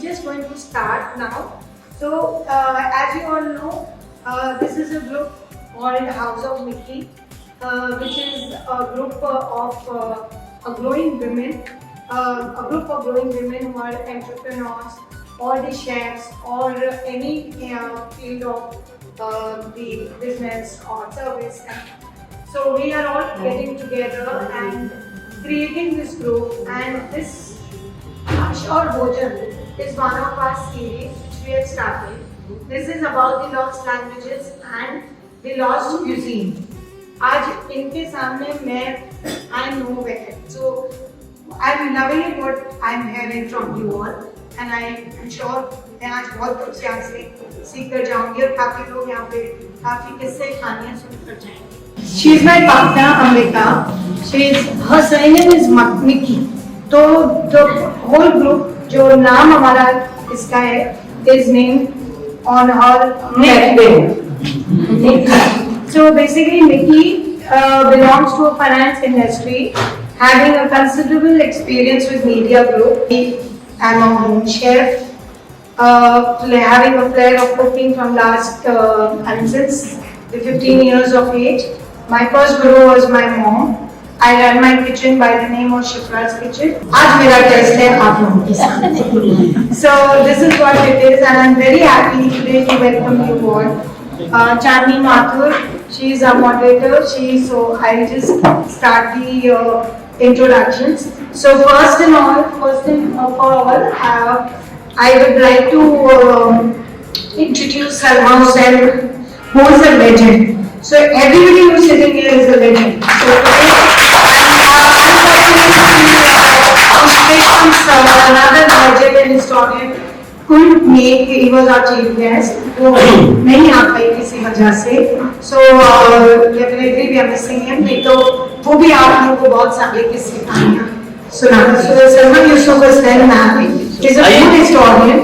just going to start now. So, as you all know, this is a group called House of Mickey, which is a group of growing women, a group of growing women who are entrepreneurs, or the chefs, or any field of the business or service. So we are all getting together and creating this group, and this Ashor Bhojan is one of our series which we have started. This is about the lost languages and the lost cuisine. आज इनके सामने मैं I know better. So I'm loving what I'm hearing from you all, and I'm sure मैं आज बहुत कुछ यहाँ से सीख कर जाऊँगी और काफी लोग यहाँ पे काफी किस्से कहानियाँ सुनकर जाएंगे. She is my partner Amrita. Her surname is Mickey. तो the whole group जो नाम हमारा इसका है is named on her nickname. So basically Mickey belongs to a finance industry, having a considerable experience with media group. I'm a home chef, having a flair of cooking from last since the 15 years of age. My first guru was my mom. I ran my kitchen by the name of Shifra's Kitchen. आज मेरा test है आप लोगों के साथ. So this is what it is, and I'm very happy today to welcome you all. Chandni Mathur, she is our moderator. So I'll just start the introductions. So first and for all, I would like to introduce Salma Hussain, who is a legend. So everybody who is sitting here is a legend. So another legend and historian couldn't make. He was our chief guest. वो नहीं आ पाई किसी वजह से. So definitely we are missing him. नहीं तो वो भी आप लोगों को बहुत सारे किस्से कहानियाँ सुनाता. So Salma Yusuf Hussain ma'am is a food historian,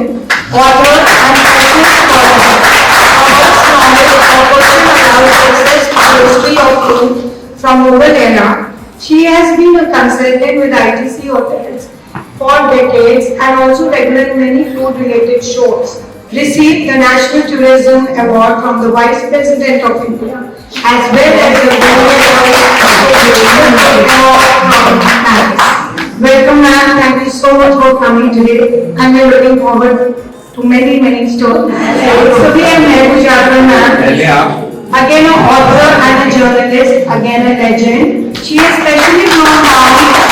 author and specialist history of food from Mughal era. She has been a consultant with ITC hotels for decades and also regular many food-related shows. Received the National Tourism Award from the Vice President of India, as well as the Welcome, ma'am. Thank you so much for coming today, and we're looking forward to many stories. So we have Mehboob ma'am. Again an author and a journalist, again a legend. She is specially from Goa to the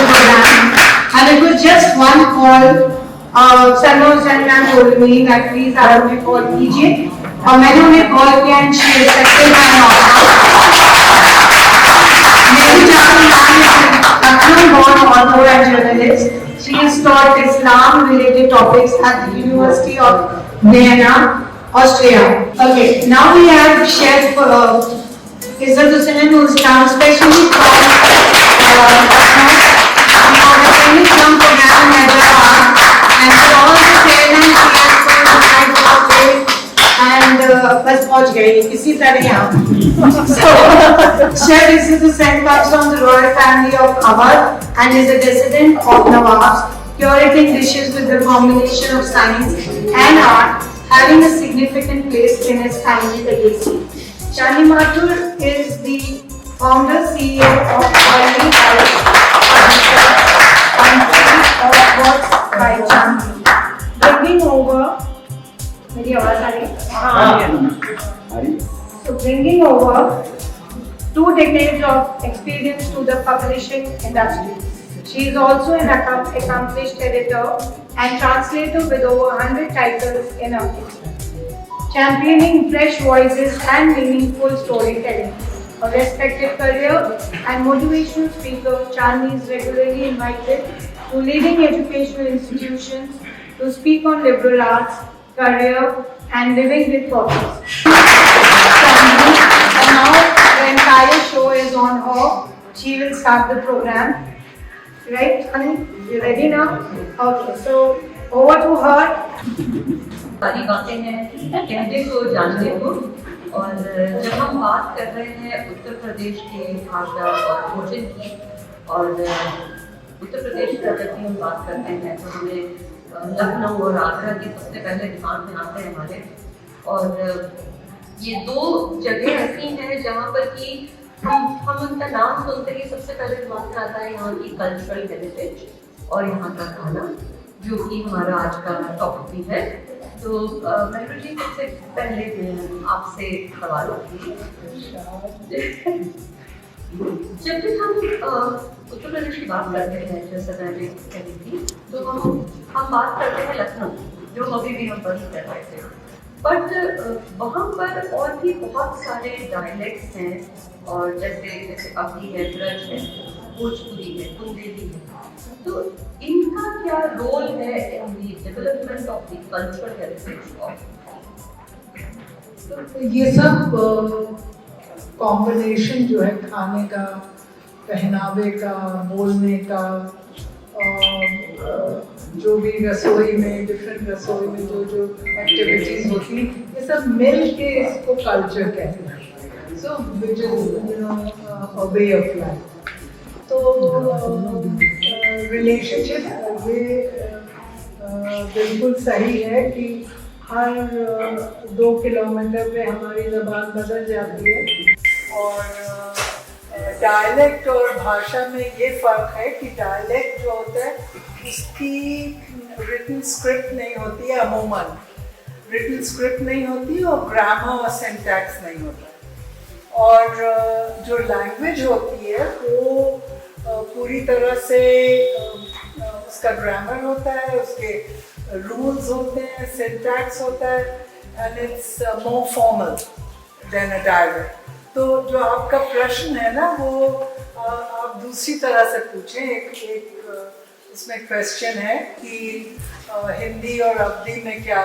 program, and it was just one call. Salma Hussain ma'am told me that please have me call कीजिए, और मैंने उन्हें call किया and she accepted my offer. Mehboob ma'am is an Lucknow-born author and journalist. She has taught Islam-related topics at the University of Vienna, Austria. Okay, now we have Chef Izzat Hussain, who is come specially from program in Hyderabad, and for all the chairman and बस पहुंच गए इसी तरह यहाँ. So Chef Izzat Hussain comes from the royal family of Awadh and is a descendant of Nawabs, curating dishes with the combination of science and art, having a significant place in his family legacy. Chandni Mathur is the founder CEO of Oily House and Chief of Works by Chandni. Bringing over, मेरी आवाज आ रही है? So bringing over 2 decades of experience to the publishing industry. She is also an accomplished editor and translator with over 100 titles in her kitchen, championing fresh voices and meaningful storytelling. A respected career and motivational speaker, Chandni is regularly invited to leading educational institutions to speak on liberal arts, career, and living with purpose. Chandni, and now the entire show is on her. She will start the program. Right, honey? You ready now? Okay, so over to her. सारी बातें हैं कहने को जानने को, और जब हम बात कर रहे हैं उत्तर प्रदेश के भाषा और भोजन की, और उत्तर प्रदेश की अगर हम बात करते हैं तो हमें लखनऊ और आगरा के सबसे पहले दिमाग में आते हैं हमारे। और ये दो जगह ऐसी हैं जहाँ पर कि हम उनका नाम सुनते ही सबसे पहले दिमाग में आता है यहाँ की कल्चरल हेरिटेज और यहाँ का खाना, जो कि हमारा आज का टॉपिक भी है। तो महबूब जी, सबसे पहले आपसे सवाल होगी, जब भी हम उत्तर प्रदेश की बात करते हैं, जैसा मैंने कही थी, तो हम बात करते हैं लखनऊ, जो अभी भी हम बंद कर रहे थे। बट वहाँ पर और भी बहुत सारे डायलेक्ट्स हैं, और जैसे अवधी है, ब्रज है, भोजपुरी है, बुंदेली है। तो इनका क्या रोल है in the development of the cultural heritage of? ये सब कॉम्बिनेशन जो है खाने का, पहनावे का, बोलने का, जो भी रसोई में, डिफरेंट रसोई में जो जो एक्टिविटीज होती हैं, ये सब मिल के इसको कल्चर कहते हैं। So which is a way of life. तो रिलेशनशिप ये बिल्कुल सही है कि हर 2 किलोमीटर पे हमारी ज़बान बदल जाती है। और डायलेक्ट और भाषा में ये फ़र्क है कि डायलेक्ट जो होता है उसकी रिटन स्क्रिप्ट नहीं होती है, अमूमन रिटन स्क्रिप्ट नहीं होती और ग्रामर और सिंटैक्स नहीं होता है। और जो लैंग्वेज होती है वो पूरी तरह से उसका ग्रामर होता है, उसके रूल्स होते हैं, सिंटैक्स होता है, and it's more formal than a dialect. तो जो आपका प्रश्न है ना, वो आप दूसरी तरह से पूछें। एक इसमें क्वेश्चन है कि हिंदी और अवधी में क्या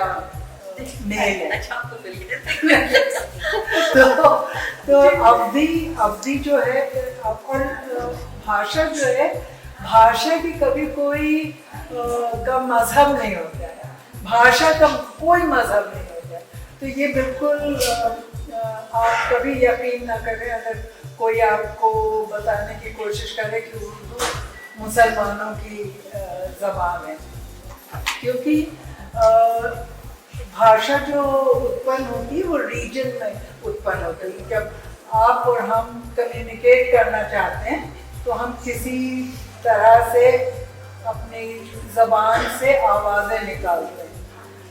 मेल है। तो अवधी जो है, और भाषा जो है, भाषा की कभी कोई का मजहब नहीं होता है, भाषा का कोई मजहब नहीं होता है। तो ये बिल्कुल आप कभी यकीन ना करें अगर कोई आपको बताने की कोशिश करे कि उर्दू मुसलमानों की ज़बान है, क्योंकि भाषा जो उत्पन्न होती है वो रीजन में उत्पन्न होती है। जब आप और हम कम्युनिकेट करना चाहते हैं तो हम किसी तरह से अपनी ज़बान से आवाज़ें निकालते हैं,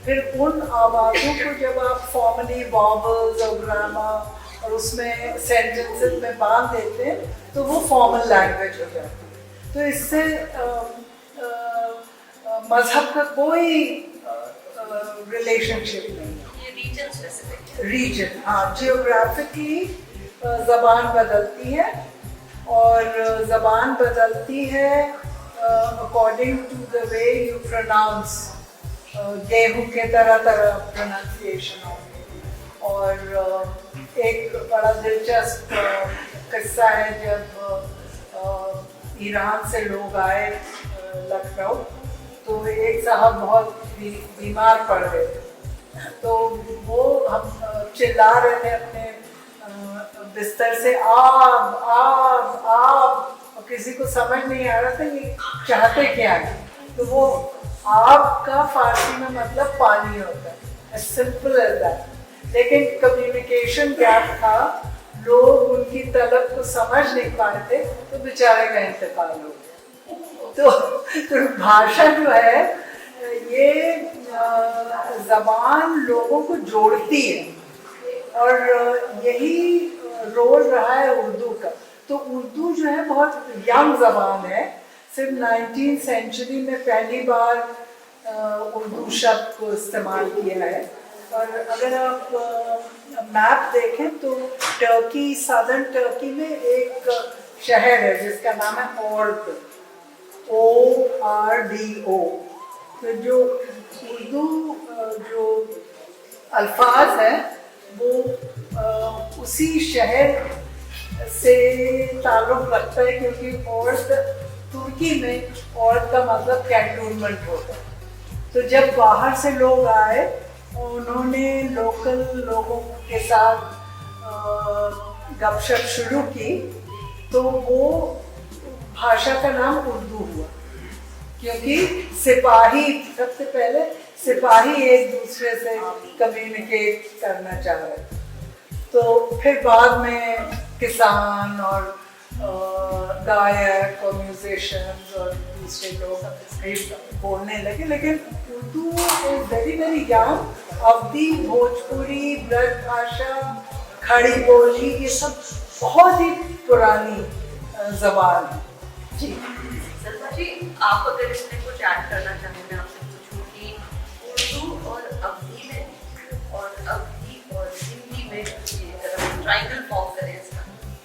फिर उन आवाज़ों को जब आप फॉर्मली वॉवल्स और ग्रामर और उसमें सेंटेंसेस में बांध देते हैं तो वो फॉर्मल लैंग्वेज हो जाती है। तो इससे मजहब का कोई रिलेशनशिप नहीं है। ये रीजन स्पेसिफिक है। रीजन, हाँ, जियोग्राफिकली ज़बान बदलती है, और ज़बान बदलती है according to the way you pronounce. गेहूँ के तरह तरह प्रोनाउंसिएशन हो। और एक बड़ा दिलचस्प किस्सा है, जब ईरान से लोग आए लखनऊ, तो एक साहब बहुत बीमार पड़ गए थे। तो वो हम चिल्ला रहे थे अपने बिस्तर से, आप आप आप, और किसी को समझ नहीं आ रहा था ये चाहते क्या है। तो वो आप का फारसी में मतलब पानी होता है, as simple as that। लेकिन कम्युनिकेशन गैप था, लोग उनकी तलब को समझ नहीं पाए थे, तो बेचारे का इंतकाल हो गया। तो भाषा जो है ये ज़बान लोगों को जोड़ती है, और यही रोल रहा है उर्दू का। तो उर्दू जो है बहुत यंग ज़बान है, सिर्फ 19th सेंचुरी में पहली बार उर्दू शब्द को इस्तेमाल किया है। और अगर आप मैप देखें तो टर्की, सदर्न टर्की में एक शहर है जिसका नाम है ओर्द, ORDO। तो जो उर्दू जो अल्फाज है वो उसी शहर से ताल्लुक़ रखता है, क्योंकि औरत तुर्की में औरत का मतलब कैंटोनमेंट होता है। तो जब बाहर से लोग आए, उन्होंने लोकल लोगों के साथ गपशप शुरू की, तो वो भाषा का नाम उर्दू हुआ। क्योंकि सिपाही सबसे पहले सिपाही एक दूसरे से कम्युनिकेट करना चाह रहे थे, तो फिर बाद में किसान और गायक और म्यूजिशियंस और दूसरे लोग बोलने लगे, लेकिन Urdu is very very young. Awadhi, Bhojpuri, Braj Bhasha, Khari बोली, ये सब बहुत ही पुरानी जबान है। जी सलमा जी, आप अगर इसमें कुछ ऐड करना चाहें, मैं आपसे पूछूं कि उर्दू और अवधी में और अवधी और हिंदी में ये अगर हम ट्राइंगल फॉर्म करें इसका,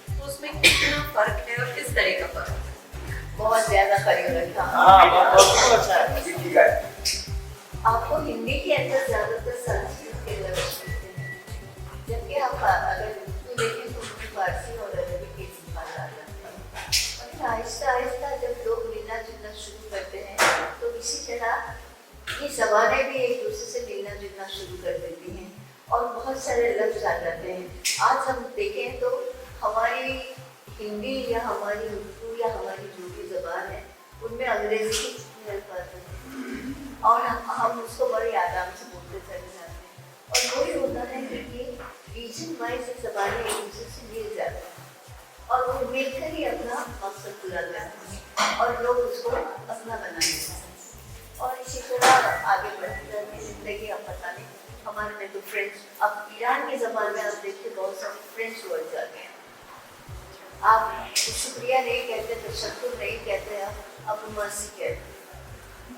तो उसमें कितना फर्क है और किस तरह का फर्क है? बहुत ज्यादा फर्क रखा। बहुत अच्छा है। आपको हिंदी के अंदर ज्यादातर संस्कृत के लफ्ज मिलते हैं, जबकि आप अगर उर्दू देखें तो उसमें फारसी और अरबी के इस्तेमाल आता है। और आहिस्ता आहिस्ता जब लोग मिलना जुलना शुरू करते हैं, तो इसी तरह ये ज़बानें भी एक दूसरे से मिलना जुलना शुरू कर देती हैं और बहुत सारे लफ्ज आ जाते हैं। आज हम देखें तो हमारी हिंदी या हमारी उर्दू या हमारी जो भी ज़बान है, उनमें अंग्रेजी की अल्फाज हैं और हम उसको बड़े आराम से बोलते चले जाते हैं। और वही होता है कि ये रीजन वाइज ज़बानें एक दूसरे से मिल जाती हैं और वो मिलकर ही अपना मकसद पूरा करते हैं और लोग उसको अपना बना लेते हैं और इसी तरह आगे बढ़ती जाती है ज़िंदगी। अब पता नहीं, हमारे में तो फ्रेंच, अब ईरान के ज़बान में आप देखिए बहुत सारे फ्रेंच वर्ड्स आ गए हैं। आप शुक्रिया नहीं कहते, तशक्कुर नहीं कहते, आप मर्सी कहते,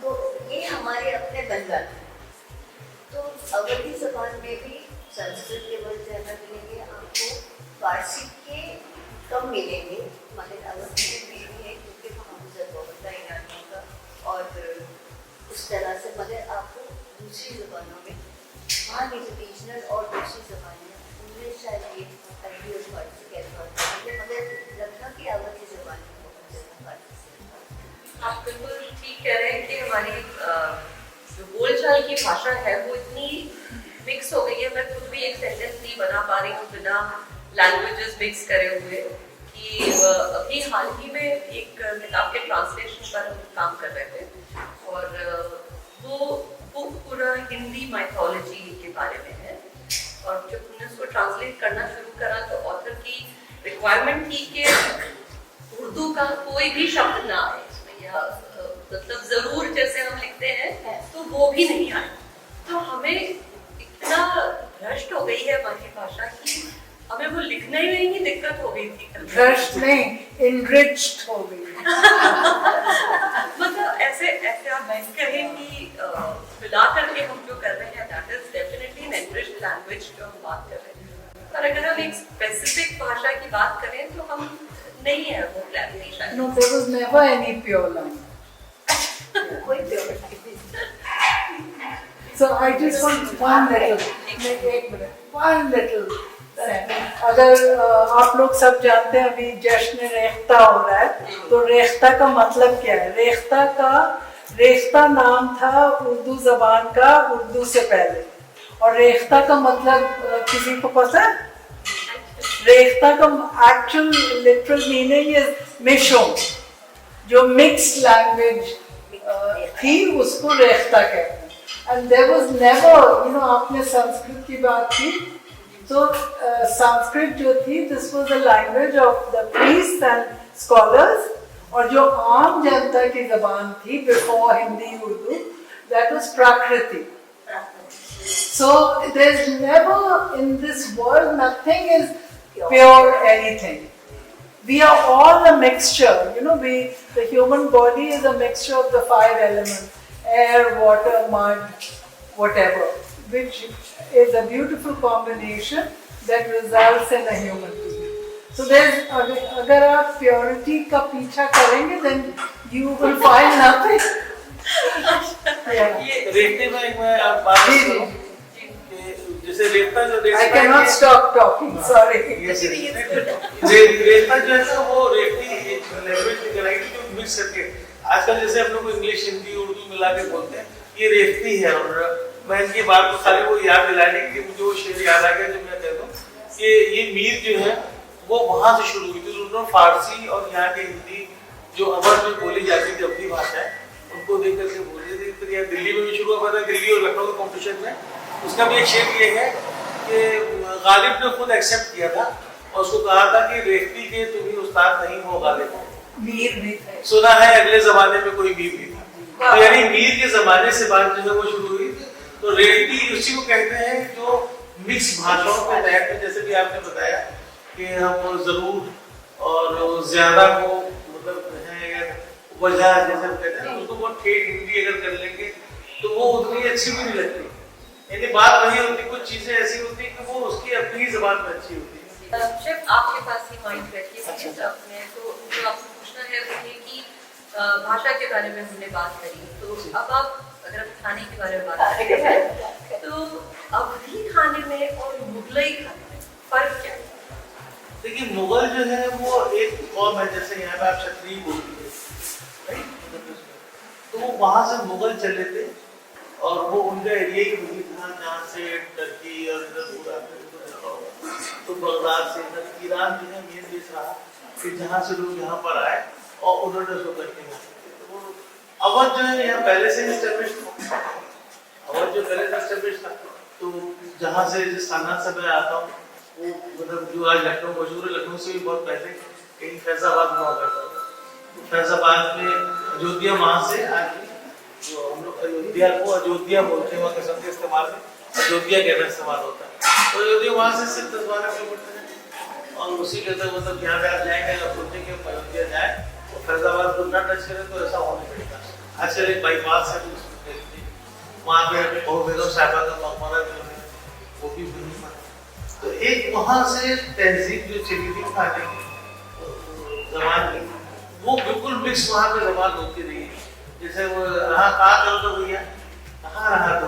तो ये हमारे अपने बन जाते हैं। तो अवधी ज़बान में भी संस्कृत के वर्ड ज़्यादा मिलेंगे आपको, फारसी के कम मिलेंगे, मगर अवधी में भी है क्योंकि हमसे बहुत ईरानियों का और उस तरह से, मगर आपको दूसरी ज़बानों में वहाँ की जो रीजनल और दूसरी ज़बानें उनमें शायद ये अरबी और फारसी कहते हैं, मगर लखनऊ की अवधी ज़बान में बहुत ज़्यादा फारसी से। आप बिल्कुल ठीक कह रहे हैं कि हमारी जो बोलचाल की भाषा है वो इतनी मिक्स हो गई है, मैं खुद भी एक सेंटेंस नहीं बना पा रही हूँ बिना लैंग्वेजेस मिक्स करे हुए। कि अभी हाल ही में एक किताब के ट्रांसलेशन पर हम काम कर रहे थे और वो बुक पूरा हिंदी माइथोलॉजी के बारे में है और जब हमने उसको ट्रांसलेट करना शुरू करा तो ऑथर की रिक्वायरमेंट थी कि उर्दू का कोई भी शब्द ना आए इसमें, या मतलब जरूर जैसे हम लिखते हैं तो वो भी नहीं आए। तो हमें इतना भ्रष्ट हो गई है हमारी भाषा की, हमें वो लिखने ही नहीं दिक्कत हो गई थी। भ्रष्ट नहीं, इनरिच्ड हो गई। मतलब ऐसे ऐसे आप कहें कि मिला करके हम जो कर रहे हैं that is definitely an enriched language जो हम बात कर रहे हैं। पर अगर हम एक स्पेसिफिक भाषा की बात करें तो हम नहीं है वो क्लैरिटी शायद। No, there was never any pure language. कोई pure So I just want one little, एक मिनट, one little sentence. अगर आप लोग सब जानते हैं अभी जश्न रेख्ता हो रहा है, तो रेख्ता का मतलब क्या है? रेख्ता नाम था उर्दू जबान का उर्दू से पहले, और रेख्ता का मतलब किसी को पता है? रेख्ता का actual literal meaning is Meesho, जो मिक्स्ड लैंग्वेज थी उसको रेख्ता कहते हैं। एंड देयर वाज नेवर, आपने संस्कृत की बात की, तो संस्कृत जो थी this was the language of the priest and scholars, और जो आम जनता की जबान थी before Hindi Urdu, that was प्राकृतिक। So there's never in this world, nothing is pure anything. We are all a mixture, the human body is a mixture of the 5 elements, air, water, mud, whatever, which is a beautiful combination that results in a human being. So agar aap purity ka picha karenge, then you will find nothing. रेखते में मैं आप बात करूं जैसे रेखता जो I cannot stop talking, sorry. रेखता जो है ना वो रेखती लैंग्वेज निकलाई जो मिक्स करके आजकल जैसे हम लोग इंग्लिश हिंदी उर्दू मिला के बोलते हैं, ये रेखती है। और मैं इनकी बात को खाली वो याद दिलाने के लिए मुझे वो शेर याद आ गया जो मैं कहता हूँ कि ये मीर जो है वो वहाँ से शुरू हुई थी। उन्होंने फारसी और यहाँ की हिंदी जो अवध में बोली जाती थी अपनी भाषा है, उनको देख करके बोल रही थी। फिर यहाँ दिल्ली में भी शुरू हुआ था, दिल्ली और लखनऊ के कॉम्पिटिशन में। उसका भी एक शेर ये है कि गालिब ने खुद एक्सेप्ट किया था और उसको कहा था कि रेफ्ती के तुम ही उस्ताद नहीं हो गालिब, मीर भी थे। सुना है अगले जमाने में कोई मीर नहीं था। तो यानी मीर के जमाने से बात जो है वो शुरू हुई। तो रेफ्ती उसी को कहते हैं जो मिक्स भाषाओं के तहत में, जैसे कि आपने बताया कि हम जरूर और ज्यादा को मतलब है वजह जैसे हम कहते हैं उसको बहुत ठेठ हिंदी अगर कर लेंगे तो वो उतनी अच्छी भी नहीं लगती। यानी बात वही होती, कुछ चीजें ऐसी होती कि वो उसकी अपनी जबान में अच्छी होती है। शेफ आपके पास ही माइंड रहती है तो जो आपको पूछना है वो ये कि भाषा के बारे में हमने बात करी, तो अब आप अगर हम खाने के बारे में बात करें तो अवधी खाने में और मुगलई खाने में फर्क क्या है? देखिए मुगल जो है वो एक कौम है, जैसे यहाँ पे आप क्षत्रिय बोलती है तो वो वहां से मुगल चले थे और वो उनका एरिया ही वही था जहाँ से टर्की और इधर पूरा तो बगदाद से इधर ईरान जो है मेन देश रहा कि जहाँ से लोग यहाँ पर आए और उन्होंने सो करके तो अवध जो है यहाँ पहले से एस्टेब्लिश था। अवध जो पहले से एस्टेब्लिश था तो जहाँ से जिस खानदान से मैं आता हूँ वो मतलब जो आज लखनऊ मशहूर है, लखनऊ से भी बहुत पहले कहीं फैजाबाद हुआ करता था। तो फैजाबाद में अयोध्या वहाँ से आगे जो हम लोग अयोध्या को अयोध्या बोलते हैं, वहाँ के शब्द इस्तेमाल में अयोध्या कहना इस्तेमाल होता है। तो अयोध्या वहाँ से सिर्फ 10-12 किलोमीटर है और उसी के अंदर मतलब यहाँ पे आप जाएंगे अगर सोचें कि अयोध्या जाए तो फैजाबाद को ना टच करें तो ऐसा हो नहीं सकता। आजकल एक बाईपास है वहाँ पे बहु बेगम साहिबा का मकबरा जो है वो भी तो एक वहाँ से तहजीब जो चली थी खाने की जबान की वो बिल्कुल मिक्स वहाँ पे जबान होती रही। जैसे वो रहा कहाँ करो तो भैया कहाँ रहा तो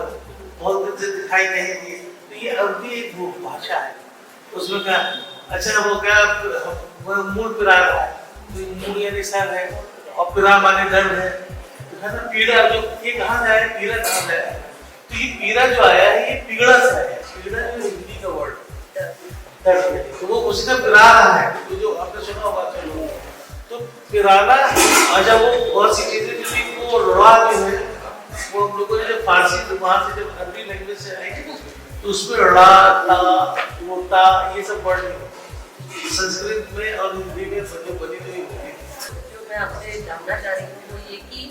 बहुत दिन से दिखाई नहीं दी। तो ये अवधी एक वो भाषा है उसमें क्या अच्छा वो क्या मूड पिरा रहा है तो मूड यानी सर है और पिरा माने दर्द है तो है ना पीड़ा जो ये कहाँ से आया पीड़ा कहाँ से आया तो ये पीड़ा जो आया है ये पीड़ा से है। पीड़ा जो हिंदी का वर्ड तो वो उसी का पिरा रहा है तो जो आपने सुना होगा चलो तो पिराना अच्छा वो बहुत सी चीजें जो वो रा जो है वो हम लोगों ने जब फारसी वहाँ से जब अरबी लैंग्वेज से आई तो उसमें रा ता वो ता ये सब वर्ड नहीं संस्कृत में और हिंदी में जो बनी तो होती है। जो मैं आपसे जानना चाह रही हूँ वो ये कि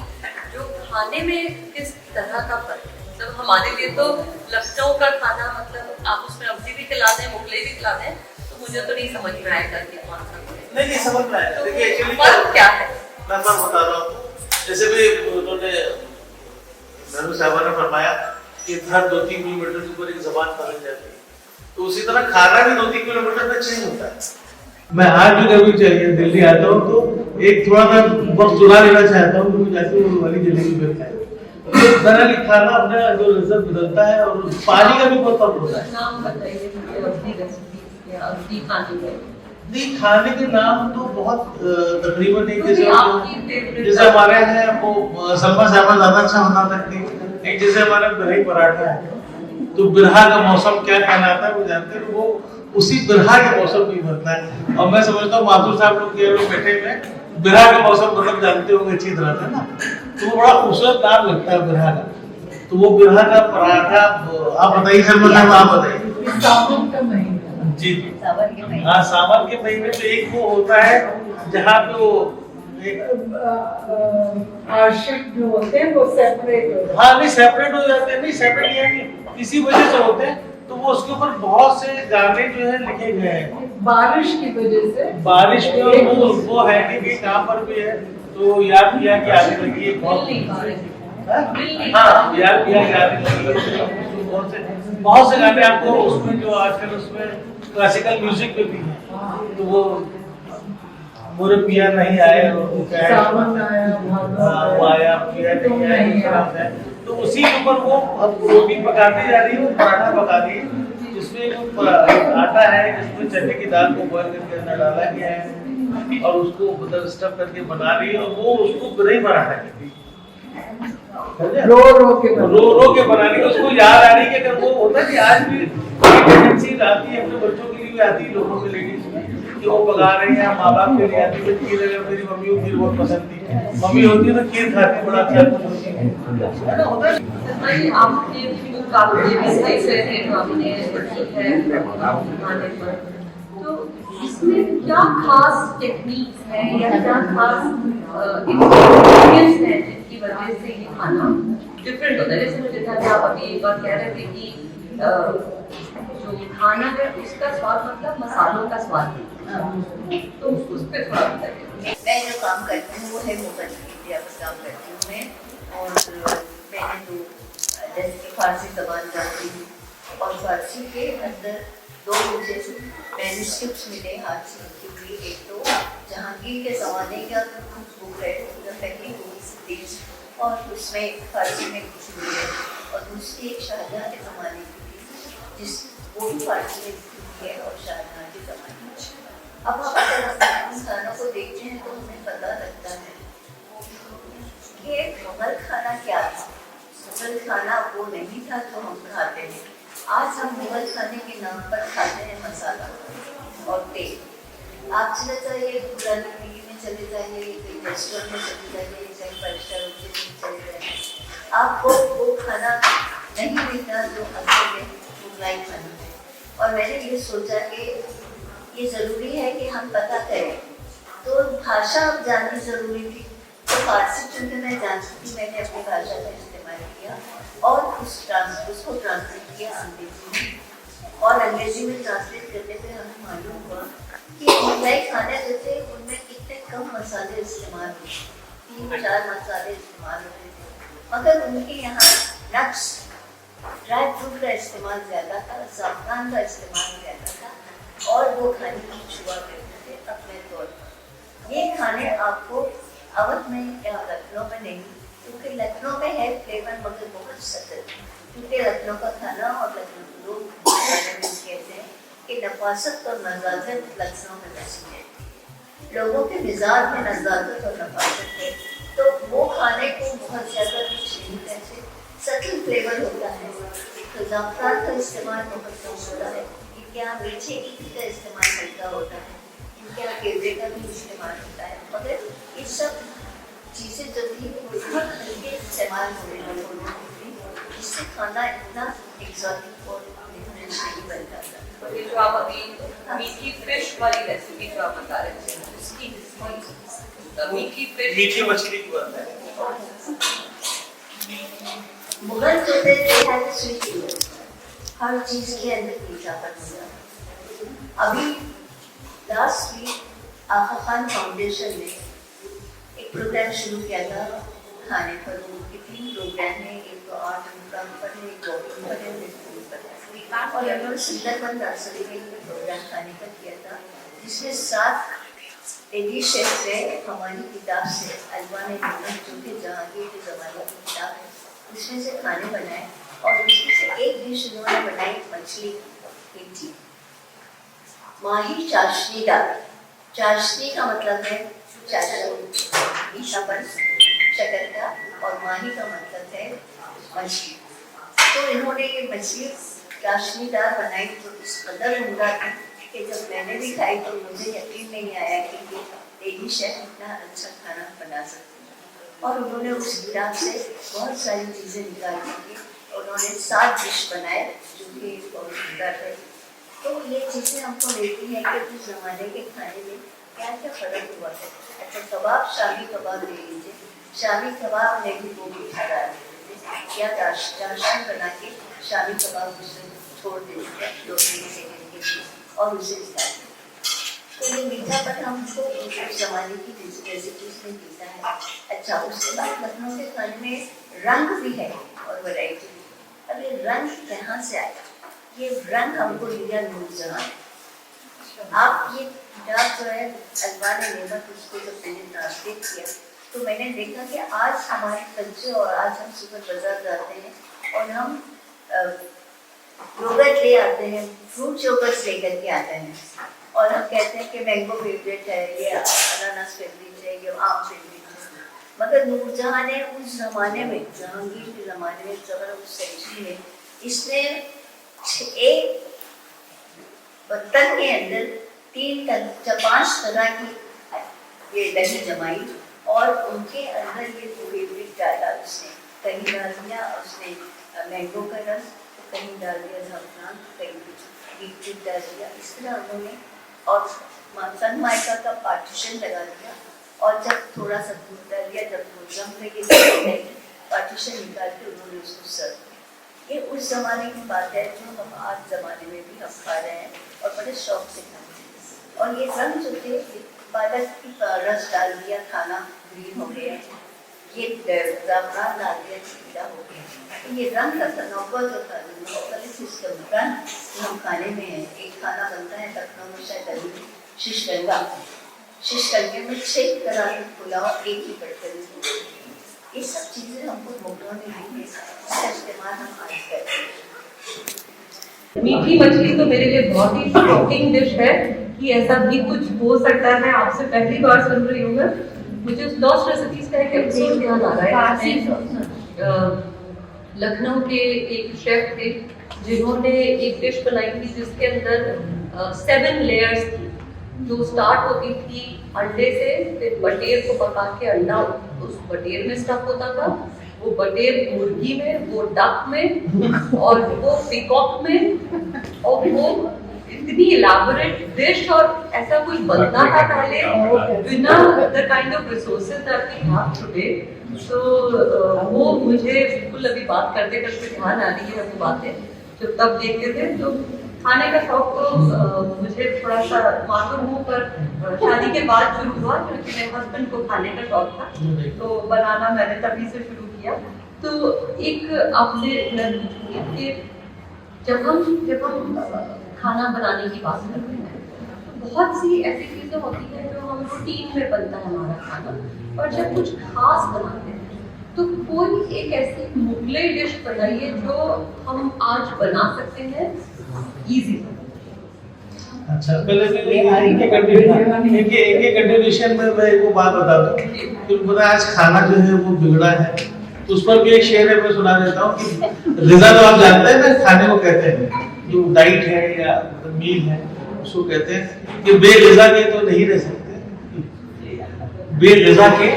जो खाने में किस तरह का फर्क है। मतलब हमारे लिए तो लखनऊ का खाना मतलब आप उसमें अवधी भी खिला दें मुगलई भी खिला दें तो मुझे तो नहीं समझ में आएगा कि कौन सा नहीं समझ में आया। देखिए एक्चुअली फर्क क्या है मैं फर्क बता रहा हूँ। जैसे भी उन्होंने नहरू साहबा ने फरमाया कि हर 2-3 किलोमीटर के ऊपर एक जबान बदल जाती है तो उसी तरह खाना भी 2-3 किलोमीटर में चेंज होता है। मैं आज भी कभी चाहिए दिल्ली आता हूँ तो एक थोड़ा सा वक्त चुरा लेना चाहता हूँ क्योंकि जाते हुए वाली जलेबी बनता है तो दरअसल खाना अपना जो लज्जत बदलता है और पानी का भी बहुत फर्क होता है। नाम बताइए अवधी रेसिपी या अवधी खाने में नहीं खाने के नाम तो बहुत तकरीबन एक जैसे जैसे हमारे हैं वो सलमा साहबा ज्यादा अच्छा बना सकती है। एक जैसे हमारे दही पराठा है तो बिरहा का मौसम क्या कहना आता है वो जानते हैं वो उसी बिरहा के मौसम में बनता है। और मैं समझता हूँ माथुर साहब लोग के बैठे में बिरहा का मौसम मतलब जानते होंगे अच्छी तरह से ना तो वो बड़ा खूबसूरत नाम लगता है बिरहा का। तो वो बिरहा का पराठा आप बताइए सलमा साहब आप बताइए। सावन का महीना जी सावन के महीने हाँ सावन के महीने में एक वो होता है जहाँ पे वो आशिक जो होते हैं वो सेपरेट हो हाँ नहीं सेपरेट हो जाते हैं। नहीं सेपरेट यानी इसी वजह से होते हैं तो वो उसके ऊपर बहुत से गाने जो है लिखे गए हैं बारिश की वजह से बारिश में और वो है कि काम पर भी है तो याद किया कि आने लगी है बहुत हाँ याद किया कि आने लगी है बहुत से गाने आपको उसमें जो आजकल उसमें क्लासिकल म्यूजिक में भी है तो वो मोरे पिया नहीं आए सावन आया वो आया पिया नहीं आया तो उसी के ऊपर वो रोटी पकाती जा रही है पराठा पका रही है जिसमें आटा है जिसमें चने की दाल को बॉयल करके अंदर डाला गया है और उसको मतलब स्टफ करके बना रही है और वो उसको बिरही पराठा कहती है। रो के बना रही है उसको याद आ रही है कि अगर वो होता है कि आज भी टेंडेंसी आती है अपने बच्चों के लिए भी आती है लोगों के लेडीज में कि वो पका रहे हैं या माँ बाप के लिए आती है खीर। अगर मेरी मम्मी को खीर बहुत पसंद थी, मम्मी होती है तो खीर खाती है, बड़ा अच्छा होती है ना, होता है। भाई आपने काफी सही से थे तो आपने की है खाने पर, तो इसमें क्या खास टेक्निक्स है या क्या खास इंग्रेडिएंट्स हैं जिनकी वजह से ये खाना डिफरेंट होता है? जैसे मुझे था कि आप अभी एक बार कह रहे थे कि जो खाना है उसका स्वाद मतलब मसालों का स्वाद है, तो उस पर थोड़ा बताइए। मैं जो काम करती हूँ वो है मुगल इंडिया का काम करती हूँ मैं, और मैंने तो जैसे कि फारसी जबान जानती हूँ, और फारसी के अंदर दो मुझे मैन्युस्क्रिप्ट्स मिले हाथ से लिखी हुई। एक तो जहांगीर के ज़माने का कुछ बुक है, पहली बुक थी और उसमें फारसी में लिखी हुई है, और दूसरी एक शाहजहाँ के ज़माने की थी जिस वो भी फारसी में लिखी हुई है और शाहजहाँ के ज़माने में। अब हम अगर उन खानों को देखते हैं तो हमें पता लगता है कि मुगल खाना क्या था। मुगल खाना वो नहीं था जो हम खाते हैं आज। हम मुगल खाने के नाम पर खाते हैं मसाला और तेल। आप चले जाइए पुरानी दिल्ली में, चले जाइए रेस्टोरेंट में, चले जाइए चाहे 5 स्टार होटल में चले जाइए, आपको वो खाना नहीं मिलता जो असल में मुगलाई खाना है। और मैंने ये सोचा कि ये ज़रूरी है कि हम पता करें, तो भाषा अब जाननी ज़रूरी थी। तो फारसी चूँकि मैं जानती थी, मैंने अपनी भाषा का इस्तेमाल किया और उसको ट्रांसलेट किया अंग्रेजी में, और अंग्रेजी में ट्रांसलेट करने पे हमें मालूम हुआ कि मुगलाई खाने जो थे उनमें कितने कम मसाले इस्तेमाल होते, 3-4 मसाले इस्तेमाल होते थे, मगर उनके यहाँ नट्स, ड्राई फ्रूट का इस्तेमाल ज़्यादा था, ज़ाफ़रान का इस्तेमाल ज़्यादा था, और वो खाने की छुआ करते थे अपने तौर पर। ये खाने आपको अवध में या लखनऊ में नहीं, क्योंकि लखनऊ में है फ्लेवर मगर बहुत सतल, क्योंकि लखनऊ का खाना और लखनऊ के लोग खाने में कहते हैं कि नफासत और नज़ाकत लखनऊ में बसी है। लोगों के मिजाज में नज़ाकत और नफासत है, तो वो खाने को बहुत ज़्यादा कुछ नहीं कहते, सटल फ्लेवर होता है। तो ज़ाफ़रान का इस्तेमाल बहुत कम होता है, इनके यहाँ मीठे ईख का इस्तेमाल हल्का होता है, इनके यहाँ केवड़े का भी इस्तेमाल होता है, मगर ये सब चीज़ें जो थी बहुत हल्के इस्तेमाल होने लगी, जिससे खाना इतना एक्सोटिक और डिफरेंट नहीं बन जाता। तो ये जो आप अभी मीठी फिश वाली रेसिपी जो आप बता रहे थे, उसकी मीठी फिश, मीठी मछली की बात है। मुगल जो थे स्वीट, हर चीज़ के अंदर मीठापन होता। अभी लास्ट वीक आगा खान फाउंडेशन ने एक प्रोग्राम शुरू किया था खाने पर। उनके 3 प्रोग्राम हैं, एक तो आर्ट प्रोग्राम पर है, एक वॉकिंग पर है, एक फूड पर है, और उन्होंने सुंदरबन नर्सरी में प्रोग्राम खाने का किया था, जिसमें 7 लेडी शेफ है हमारी किताब से, अलवा ने जो कि जहांगीर के ज़माने की किताब है, उसमें से खाने बनाए, और उसमें से एक डिश उन्होंने बनाई मछली की थी, माही चाशनीदार। चाशनी का मतलब है मीठापन शक्कर का, और माही का मतलब है मछली। तो इन्होंने ये मछली चाशनीदार बनाई तो इस कदर उम्दा थी कि जब मैंने भी खाई तो मुझे यकीन नहीं आया कि ये लेडी शेफ इतना अच्छा खाना बना सकती है। और उन्होंने उस किताब से बहुत सारी चीज़ें निकाली थी, उन्होंने 7 डिश बनाए जो कि बहुत सुंदर है। तो ये चीज़ें हमको मिलती हैं कि उस ज़माने के खाने में क्या क्या फ़र्क हुआ है। अच्छा, कबाब, शाही कबाब ले लीजिए, शाही कबाब में भी गोभी हटा देते थे, या चाशनी बना के शाही कबाब उसमें छोड़ देते थे 2-3 सेकंड के लिए, और उसे निकाल देते। तो ये मीठापन हमको उस ज़माने की रेसिपीज में मिलता है। अच्छा, उसके बाद लखनऊ के खाने में रंग भी है और वैरायटी भी। अब ये रंग कहाँ से आया? ये रंग हमको दिया नूरजहां। आप ये किताब जो है अलवा ने नेमत, उसको जब मैंने ट्रांसलेट किया तो मैंने देखा कि आज हमारे बच्चे, और आज हम सुपर बाजार जाते हैं और हम योगर्ट ले आते हैं, फ्रूट योगर्ट लेकर के आते हैं, और हम कहते हैं कि मैंगो फेवरेट है, ये अनानास फेवरेट है, ये आम फेवरेट है। मगर नूरजहां ने उस ज़माने में, जहांगीर के ज़माने में, जब उस सेंचुरी में, इसने एक बर्तन के अंदर 5 तरह की ये दही जमाई और उनके अंदर ये फेवरेट डाला उसने, कहीं डाल दिया उसने मैंगो का रस, कहीं डाल दिया ज़ाफ़रान, कहीं बीटरूट डाल दिया, इस तरह उन्होंने और सनमाइका का पार्टीशन लगा दिया और जब थोड़ा सा दूध डाल दिया, जब भोजन में ये पार्टीशन निकाल के उन्होंने उसको सर्व किया। ये उस ज़माने की बात है जो हम आज ज़माने में भी हम खा रहे हैं और बड़े शौक से खाते हैं। और ये रंग जो थे, पालक की रस डाल दिया, खाना ग्रीन हो गया, ये ज़ाफ़रान डाल दिया, पीला हो गया। ये रंग का तनव्वुर जो था, मुख्तलिफ इसका रंग हम खाने में है। एक खाना बनता है लखनऊ में शायद शिशगंगा, शिशगंगे में 6 तरह के पुलाव एक ही बर्तन में। ये सब चीज़ें हमको मुगलों ने दी है, इसका इस्तेमाल हम आज करते हैं। मीठी मछली तो मेरे लिए बहुत ही शॉकिंग डिश है कि ऐसा भी कुछ हो सकता है। आपसे पहली बार सुन रही हूँ मैं। मुझे लॉस्ट रेसिपीज का एक एपिसोड याद आ रहा है। लखनऊ के एक शेफ थे जिन्होंने एक डिश बनाई थी जिसके अंदर 7 लेयर्स थी, जो स्टार्ट होती थी अंडे से, फिर बटेर को पका के अंडा उस बटेर में स्टफ होता था, वो बटेर मुर्गी में, वो डक में और वो पिकॉक में, और वो इतनी इलाबोरेट डिश और ऐसा कुछ बनता था पहले बिना the kind of resources that we have today. तो वो मुझे बिल्कुल अभी बात करते करते ध्यान आ रही है वो बातें जो तब देखते थे। तो खाने का शौक तो मुझे थोड़ा सा मालूम हूँ, पर शादी के बाद शुरू हुआ क्योंकि मेरे हस्बैंड को खाने का शौक था, तो बनाना मैंने तभी से शुरू किया। तो एक आपसे मैं पूछूंगी कि जब हम खाना बनाने की बात करते हैं तो बहुत सी ऐसी चीज़ें होती हैं जो हम रूटीन में बनता है हमारा खाना, और जब कुछ खास बनाते हैं तो कोई एक ऐसी मुगलई डिश बनाइए जो हम आज बना सकते हैं इजी। अच्छा, पहले एक कंटिन्यूएशन में मैं एक बात बता दूं कि पता आज खाना जो है वो बिगड़ा है, उस पर भी एक शेर है, मैं सुना देता हूँ कि ग़िज़ा तो आप जानते हैं ना, खाने को कहते हैं जो डाइट है या मील है, उसको कहते हैं कि बेग़िज़ा के तो नहीं रह सकते, बेग़िज़ा के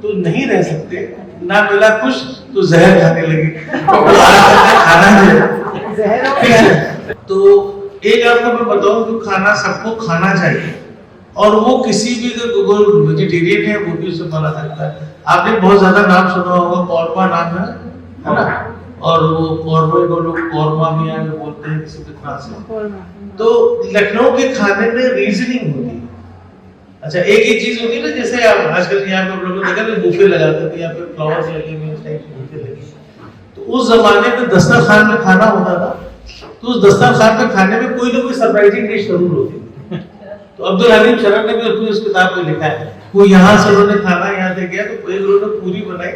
तो नहीं रह सकते, ना मिला कुछ तो जहर खाने लगे। खाना है तो एक आपको मैं बताऊं कि खाना सबको खाना चाहिए, और वो किसी भी वेजिटेरियन है वो भी उसे बना सकता है। आपने बहुत ज्यादा नाम सुना होगा, कौरमा नाम है ना, और वो कौरमे को लोग कौरमा भी यहाँ बोलते हैं किसी भी खास से। तो लखनऊ के खाने में रीजनिंग होती है। अच्छा, एक चीज होती है ना, जैसे आप आजकल यहाँ पे लोगों ने देखा ना बुफे लगाते थे, यहाँ पे फ्लावर्स लगे हुए इस टाइप के बुफे लगे, तो उस जमाने में दस्तरखान में खाना होता था, तो उस दस्तरखान में खाने में कोई ना कोई सरप्राइजिंग डिश जरूर होती है। तो अब्दुल हलीम शरफ ने भी अपनी उस किताब में लिखा है, वो यहाँ से उन्होंने खाना यहाँ से गया तो एक उन्होंने पूरी बनाई,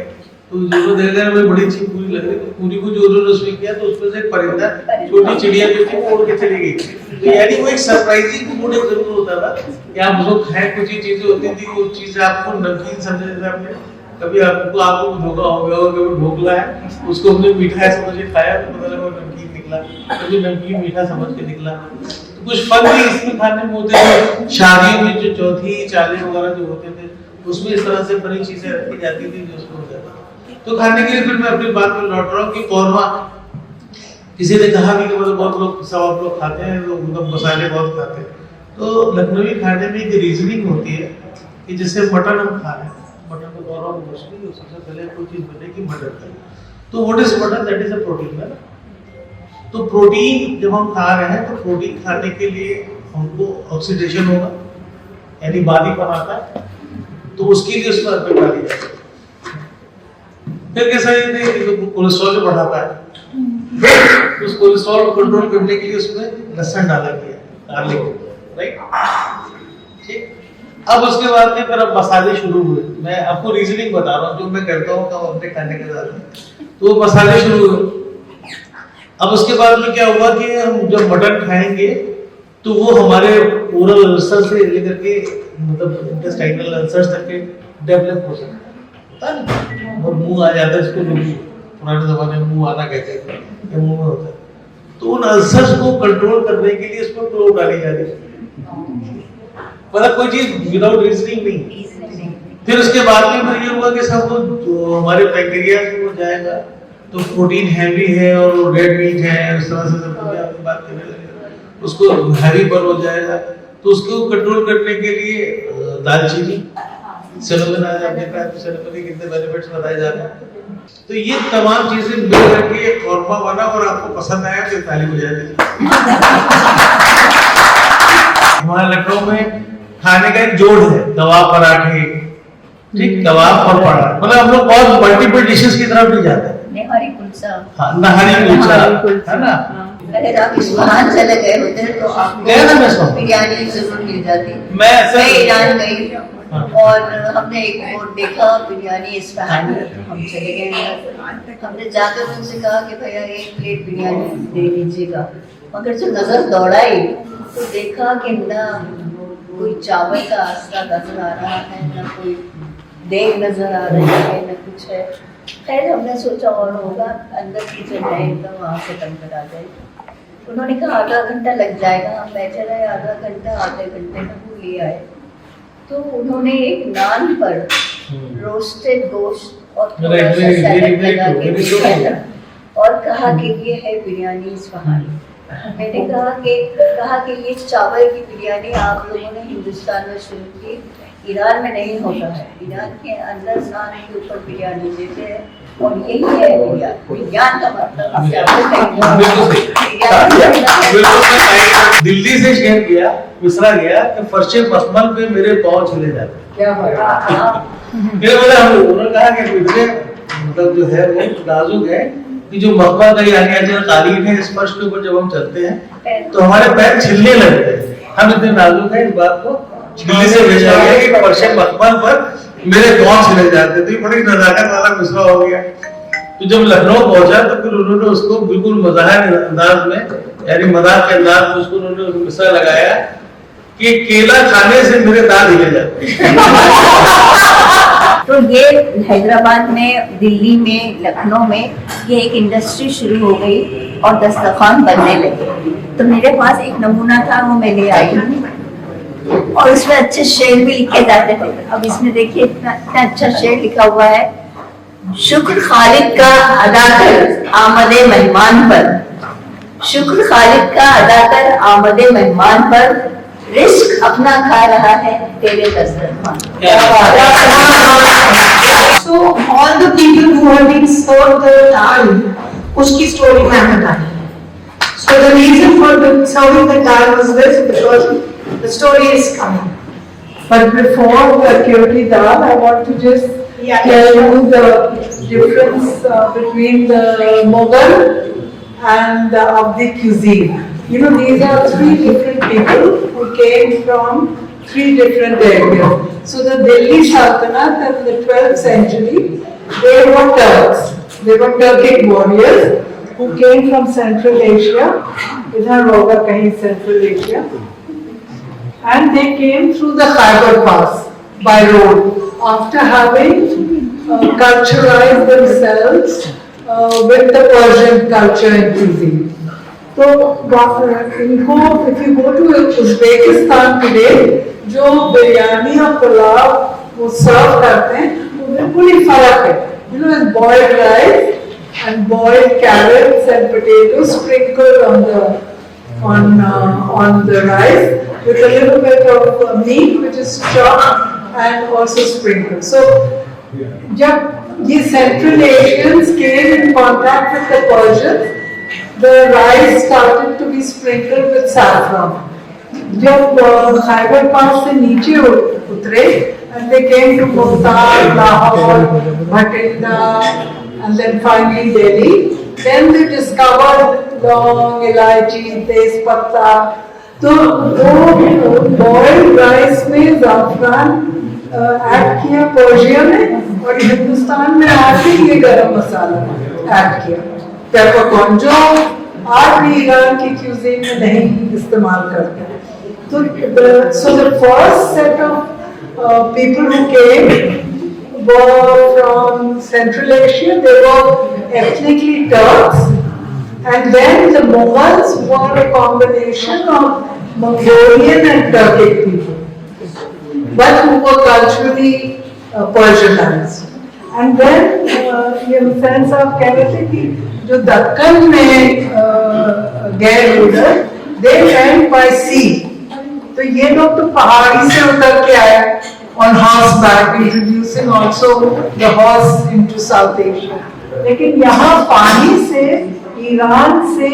तो जो देखने में बड़ी अच्छी पूरी लग रही, तो पूरी को जो उन्होंने उसमें किया तो उसमें से एक परिंदा छोटी चिड़िया जो थी वो उड़ के चली गई। तो यानी वो एक सरप्राइजिंग फूड एक जरूर होता था कि आप उसको खाएं। कुछ ही चीजें होती थी, वो चीजें आपको नमकीन समझे, जैसे आपने कभी आपको धोखा हो गया हो कि वो ढोकला है, उसको हमने मीठा समझ के खाया तो पता लगा नमकीन निकला, कभी नमकीन मीठा समझ के निकला। तो कुछ फल भी इसमें खाने में होते थे, शादियों में जो चौथी चालीस वगैरह जो होते थे उसमें इस तरह से बड़ी चीजें रखी जाती थी जो उसमें हो जाता। तो खाने के लिए फिर मैं अपनी बात में लौट रहा हूँ कि कौरमा, किसी ने कहा भी कि मतलब बहुत लोग सब लोग खाते हैं, लोग मतलब मसाले बहुत खाते हैं, तो लखनवी खाने में एक रीजनिंग होती है कि जैसे मटन हम खा रहे हैं, मटन को कौरमा मोस्टली सबसे पहले कोई चीज बनेगी मटन का, तो what is mutton? That is a protein है ना। तो प्रोटीन जब हम खा रहे हैं तो प्रोटीन खाने के लिए हमको ऑक्सीडेशन होगा, यानी बादीपन आता है, तो उसके लिए उसमें अदरक डाली जाती है। फिर कैसा ये कोलेस्ट्रॉल जो बढ़ाता है, उस कोलेस्ट्रॉल को कंट्रोल करने के लिए उसमें लहसुन डाला गया, गार्लिक, राइट, ठीक। अब उसके बाद में फिर अब मसाले शुरू हुए। मैं आपको रीजनिंग बता रहा हूँ जो मैं करता हूँ तो अपने खाने के साथ में, तो वो मसाले शुरू हुए। अब उसके बाद में क्या हुआ कि हम जब मटन खाएंगे तो वो हमारे ओरल अल्सर से लेकर के मतलब इंटेस्टाइनल अल्सर्स तक के डेवलप हो सकता है, और मुंह आ जाता है, इसको लोग पुराने जमाने में मुंह आना कहते थे, ये मुंह में होता है। तो उन अल्सर्स को कंट्रोल करने के लिए इसमें क्लोव डाली जा रही है। मतलब कोई चीज विदाउट रीजनिंग नहीं। फिर उसके बाद में ये हुआ कि सब तो हमारे पैंक्रियाज में जाएगा तो प्रोटीन हैवी है और रेड मीट है, इस तरह से सब बात करने लगेगा, उसको हैवी बर्न हो जाएगा। तो उसको कंट्रोल करने के लिए दालचीनी, सेलोमेन आज आपने कहा तो सेलोमेन के कितने बेनिफिट्स बताए जा रहे हैं। तो ये तमाम चीजें मिल करके एक फॉर्मा बना और आपको पसंद आया तो ताली बजा दीजिए। हमारे लखनऊ में खाने का एक जोड़ है, कबाब पराठे, ठीक, कबाब और पराठा, मतलब हम लोग बहुत मल्टीपल डिशेस की तरफ नहीं जाते। निहारी कुलचा, हाँ, नहारी कुलचा है ना। अगर आप इस्फहान चले गए होते तो आपको गया ना मैं इसमें? बिरयानी जरूर मिल जाती। मैं ऐसा ईरान गई और हमने एक बोर्ड देखा बिरयानी इस्फहान में, हम चले गए, हमने जाकर उनसे कहा कि भैया एक प्लेट बिरयानी दे दीजिएगा, मगर जब नजर दौड़ाई तो देखा कि ना कोई चावल का आसरा नजर आ रहा है, ना कोई देग नजर आ रही है, ना कुछ है। खैर हमने सोचा और होगा, अंदर किचन है एकदम, वहाँ से टंकर आ जाएगी। उन्होंने कहा आधा घंटा लग जाएगा, हम बैठे रहे आधा घंटा, आधे घंटे में वो ले आए। तो उन्होंने एक नान पर रोस्टेड गोश्त और थोड़ा सा सैलेड लगा के दिया और कहा कि ये है बिरयानी इस्फहानी। मैंने कहा कि ये चावल की बिरयानी आप लोगों ने हिंदुस्तान में शुरू की, ईरान में नहीं होता है। ईरान के अंदर नान के ऊपर बिरयानी देते हैं और यही है विज्ञान का मतलब। दिल्ली से शेयर किया, मिश्रा गया कि फर्शे मखमल पे मेरे पाँव चले जाते। क्या बात, उन्होंने कहा कि इतने मतलब जो है वो नाजुक है कि जो मखमल का यानी कालीन है, इस फर्श के ऊपर जब हम चलते हैं तो हमारे पैर छिलने लगते हैं। हम इतने नाजुक हैं, इस बात को दिल्ली से भेजा गया कि फर्शे मखमल पर मेरे पाँव छिले जाते। तो ये बड़ी नजाकत वाला मिसरा हो गया। तो जब लखनऊ पहुंचा तो फिर उन्होंने उसको बिल्कुल मजाक अंदाज में, यानी मजाक के अंदाज में उसको उन्होंने मिसरा लगाया कि केला खाने से मेरे दांत हिले जाते। तो ये हैदराबाद में, दिल्ली में, लखनऊ में ये एक इंडस्ट्री शुरू हो गई और दस्तरखान बनने लगे। तो मेरे पास एक नमूना था, वो मैं ले आई और उसमें अच्छे शेर भी लिखे जाते थे। अब इसमें देखिए इतना अच्छा शेर लिखा हुआ है, शुक्र खालिद का अदा कर आमदे मेहमान पर, शुक्र खालिद का अदा कर आमदे मेहमान पर, रिस्क अपना खा रहा है तेरे दस्तरखान। So all the people who have been served the dal, उसकी story मैं बताई है. So the reason for the serving the dal was this, because the story is coming. But before the Kyoti dal, I want to just tell you the difference between the Mughal and the Avdi cuisine. You know, these are three different people who came from three different areas. So the Delhi Sultanate in the 12th century, they were Turks. They were Turkic warriors who came from Central Asia. Idhar hoga kahin Central Asia. And they came through the Khyber Pass by road after having culturalized themselves with the Persian culture and cuisine. So, if you go to Uzbekistan today, जो बिरयानी और पुलाव वो सर्व करते हैं वो बिल्कुल ही फर्क है. You know, and boiled rice and boiled carrots and potatoes sprinkled on the rice with a little bit of meat which is chopped and also sprinkled. So, जब ये Central Asians came in contact with the Persians, the rice started to be sprinkled with saffron. जब Khyber Pass से नीचे उतरे and they came to Multan, Lahore, Bhatinda and then finally Delhi, then they discovered long elaichi, तेज पत्ता. तो वो boiled rice में ज़ाफ़रान add किया Persia में और हिंदुस्तान में आके ये गरम मसाला ऐड किया. पेपरकॉर्न जो आज भी ईरान की क्यूजीन में नहीं इस्तेमाल करते हैं. तो so the first set of people who came were from Central Asia. They were ethnically Turks, and then the Mughals were a combination of Mongolian and Turkic people. but who were culturally Persianized. And then ये हुसैन साहब कह रहे थे कि जो दक्कन में गए उधर, they went by sea. तो ये लोग तो पहाड़ी से उतर के आए on horseback, introducing also the horse into South Asia. लेकिन यहाँ पानी से, ईरान से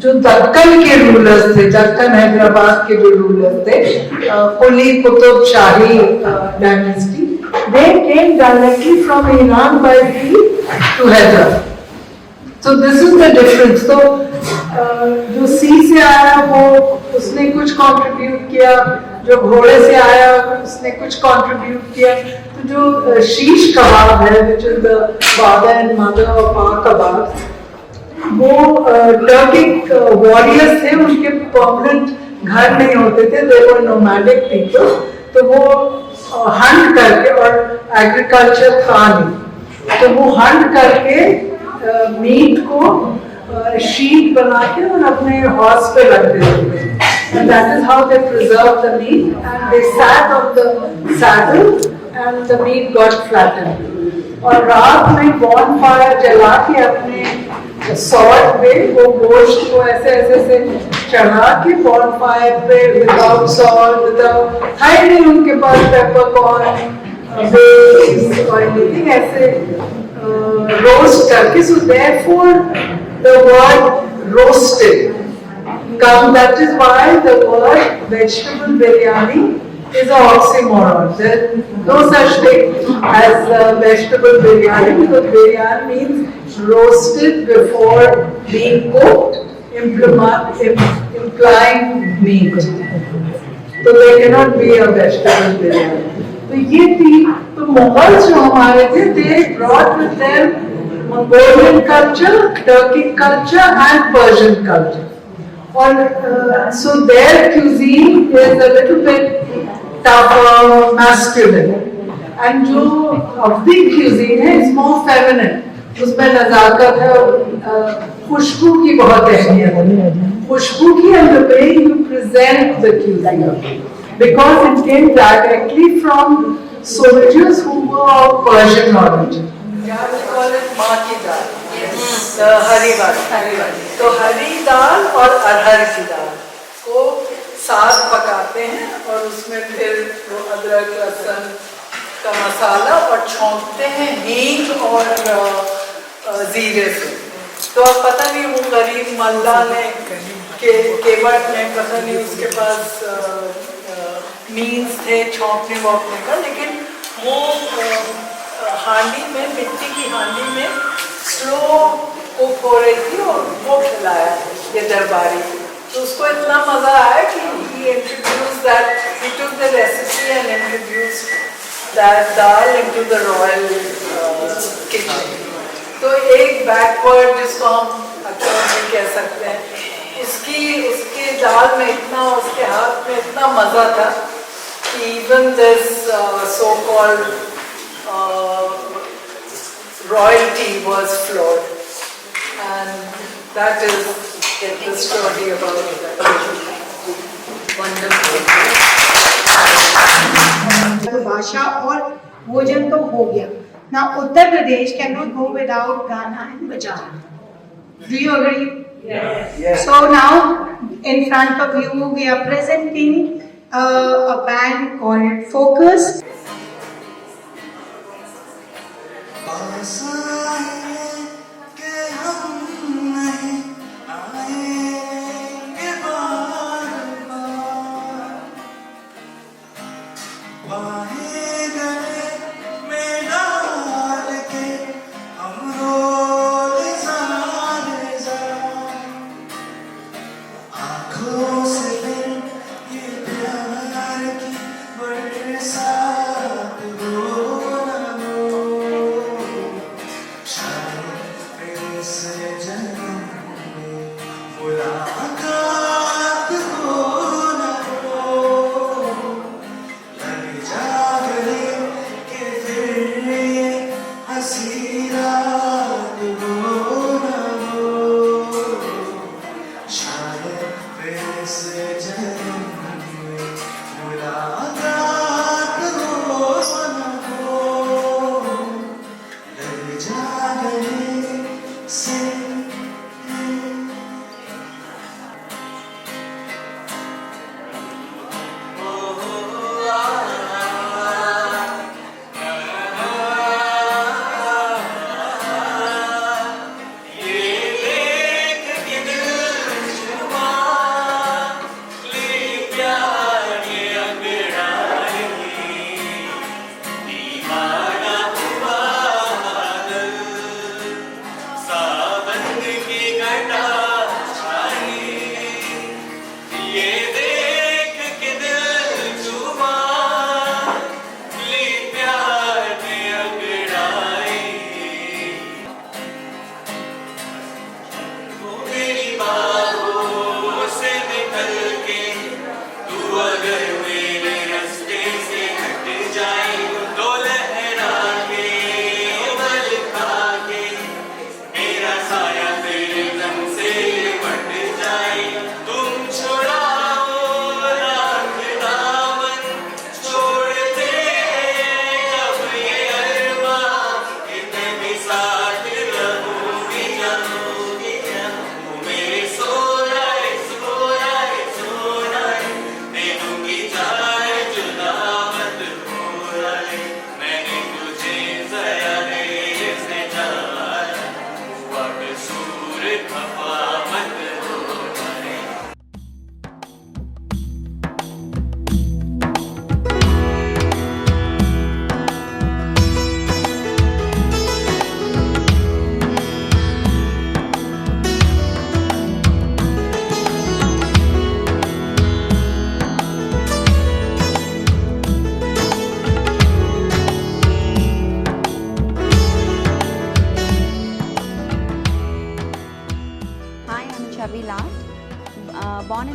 जो दक्कन के रूलर्स थे, दक्कन हैदराबाद के जो रूलर्स थे, कुली कुतुब शाही dynasty, they came directly from Iran by sea to Hyderabad. So this is the difference. तो जो सी से आया वो उसने कुछ कंट्रीब्यूट किया, जो घोड़े से आया उसने कुछ कंट्रीब्यूट किया। तो जो शीश कबाब है, which is the father and mother of our kebab, वो टर्किक वॉरियर्स थे, उनके परमानेंट घर नहीं होते थे, they were nomadic people, तो वो हंट करके, और एग्रीकल्चर था नहीं, तो वो हंट करके मीट को शीट बना के और अपने हॉर्स पे रख देते थे, and that is how they preserved the meat, and they sat on the saddle and the meat got flattened. और रात में bonfire जला के अपने sword पे वो गोश्त को ऐसे ऐसे से चढ़ा के bonfire पे without salt, without, था ही नहीं उनके पास peppercorn, base or anything, ऐसे roast करके, so therefore the word roasted comes. That is why the word vegetable biryani is an oxymoron. There is no such thing as vegetable biryani, because biryani means roasted before being cooked, implying meat. So there cannot be a vegetable biryani. तो ये थी, तो Mughals जो हमारे थे, they brought with them Mongolian culture, Turkic culture and Persian culture. और so their cuisine is a little bit tougher, masculine, and जो अवधी cuisine है is more feminine. उसमें नज़ाकत है और खुशबू की बहुत अहमियत है, खुशबू की, and the way you present the cuisine, because it came directly from soldiers who were of Persian origin. Yeah, we call it maa ki dal. Yes. The हरी वाली. तो हरी दाल और अरहर की दाल को साथ पकाते हैं और उसमें फिर वो अदरक लहसुन का मसाला और छौंकते हैं हींग और जीरे से। तो अब पता नहीं वो गरीब मल्ला ने केवट में पता नहीं उसके पास मीन्स थे छौंकने वौंकने का, लेकिन वो हांडी में, मिट्टी की हांडी में स्लो कुक हो रही थी और वो खिलाया ये दरबारी। तो उसको इतना मजा आया कि he introduced that, he took the recipe and introduced that dal into the royal kitchen. तो एक बैकवर्ड जिसको हम अक्सर कह सकते हैं, उसके दाल में इतना, उसके हाथ में इतना मजा था कि even this so-called royalty was flawed, and that is the story about that. Wonderful. भाषा और भोजन तो हो गया ना, Uttar Pradesh can not go without गाना एंड बजाना. Do you agree? Yes. So now in front of you we are presenting a band called Focus.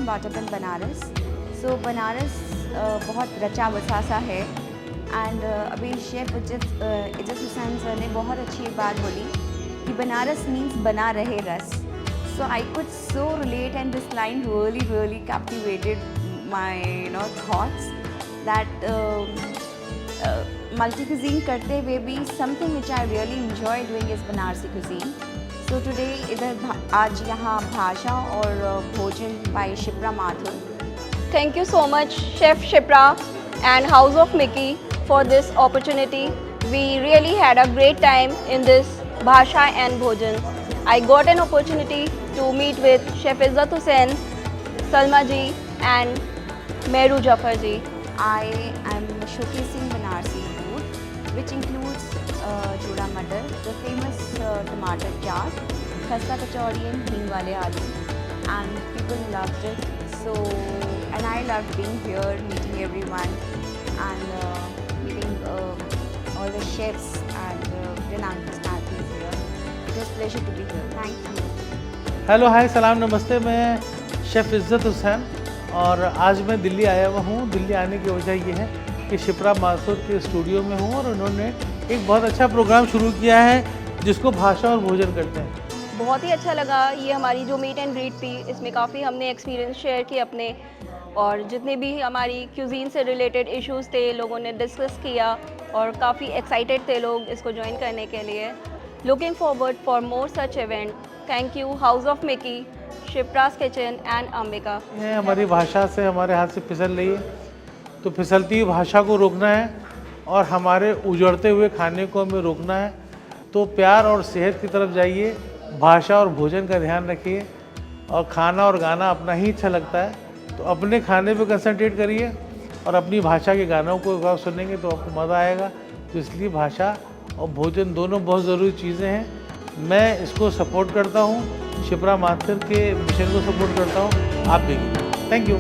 brought up in Banaras. So Banaras बहुत रचा बसा सा है एंड अभी शेफ इज्जत हुसैन सर ने बहुत अच्छी बात बोली कि बनारस मीन्स बना रहे रस. So I could so relate, and this line really captivated my thoughts that multi-cuisine करते हुए भी something which I really enjoy doing is Banarsi cuisine. So today इधर आज यहाँ भाषा और भोजन by Shipra Mathur. Thank you so much, Chef Shipra and House of Mickey, for this opportunity. We really had a great time in this Bhasha and Bhojan. I got an opportunity to meet with Chef Izzat Hussain, Salma ji and Mehru Jafar ji. I am showcasing Banarsi food, which includes choda matar, the famous tomato chaat, khasta kachori and hing wale aloo, and people loved it. So, and I loved being here, meeting everyone, and meeting all the chefs and renowned personalities here. It was a pleasure to be here. Thank you. Hello hi सलाम नमस्ते, मैं chef इज़्ज़त हुसैन और आज मैं दिल्ली आया हुआ हूँ. दिल्ली आने की वजह ये है कि शिप्रा माथुर के स्टूडियो में हूँ और उन्होंने एक बहुत अच्छा प्रोग्राम शुरू किया है जिसको भाषा और भोजन करते हैं. बहुत ही अच्छा लगा. ये हमारी जो मीट एंड ग्रीट थी, इसमें काफ़ी हमने एक्सपीरियंस शेयर किए अपने, और जितने भी हमारी क्यूजीन से रिलेटेड इश्यूज़ थे लोगों ने डिस्कस किया और काफ़ी एक्साइटेड थे लोग इसको ज्वाइन करने के लिए. Looking forward for more such event. Thank you house of Mickey, Shipra's kitchen and Ambika. ये हमारी भाषा से हमारे हाथ से फिसल रही है, तो फिसलती हुई भाषा को रोकना है और हमारे उजड़ते हुए खाने को हमें रोकना है. तो प्यार और सेहत की तरफ जाइए, भाषा और भोजन का ध्यान रखिए, और खाना और गाना अपना ही अच्छा लगता है तो अपने खाने पे कंसंट्रेट करिए और अपनी भाषा के गानों को एक बार सुनेंगे तो आपको मज़ा आएगा. तो इसलिए भाषा और भोजन दोनों बहुत ज़रूरी चीज़ें हैं. मैं इसको सपोर्ट करता हूँ, शिप्रा माथुर के मिशन को सपोर्ट करता हूँ. आप भी. Thank you.